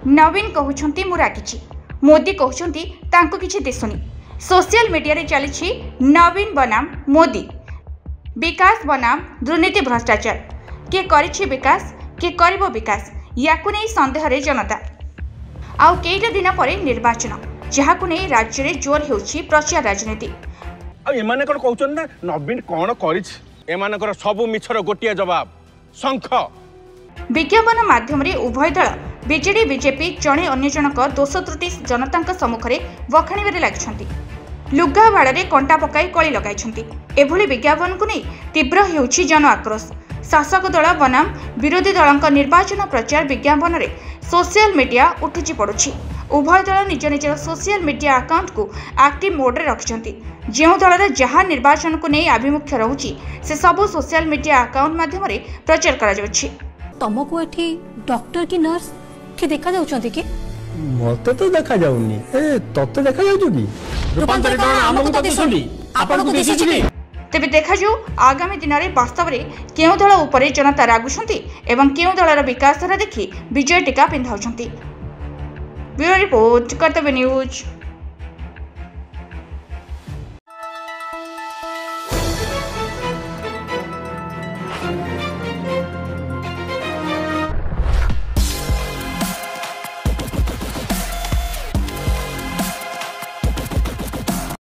नवीन कहउछंती मु रागिछि, मोदी कहउछंती तांको किछि दिसुनी। सोशल मीडिया रे चलिछि नवीन बनाम मोदी, विकास बनाम दुर्नीति भ्रष्टाचार। किए करिछि विकास, किए करिबो विकास, याकु नै संदेह रे जनता। आउ केइटा दिन परे निर्वाचन, जहाकु नै राज्य रे जोर हेउछि प्रचार राजनीति। आ एमाने कोन कहउछन ना नवीन कोन करिछि, एमानकर सबु मिछर गोटिया जवाब शंख। विज्ञापन माध्यम रे उभय दल बीजेडी बीजेपी जणे अन्य जनक दोष त्रुटि जनता सम्मुखरे बखाणीबारे लागिछंती। लुगा बाड़े कंटा पकाई कली लगाइछंती। एभली विज्ञापन को नहीं तीव्र हेउछि जन आक्रोश। शासक दल बनाम विरोधी दलक निर्वाचन प्रचार विज्ञापन रे सोशल मीडिया उठुची पड़ुछि। उभय दल निज निजर सोशल मीडिया अकाउंट को एक्टिव मोड रे रखिछंती। जेउ दलर जहाँ निर्वाचन को नहीं आभिमुख्य रहुछि से सबु सोशल मीडिया अकाउंट माध्यम रे प्रचार करा जाउछि। तमको एठी डॉक्टर की नर्स के देखा जाउछंती कि मते तो देखा जाउनी, ए तते देखा जाउछु कि रूपांतरित हमको तो दिसुनी, आपन को दिसुची कि। तेबे देखा जाऊ आगामी दिन में वास्तव में केउं दल उपरे जनता रागुछंती एवं केउं दलर विकास धारा देखि विजय टीका पिंधाउछंती। ब्यूरो रिपोर्ट, कर्तव्य न्यूज।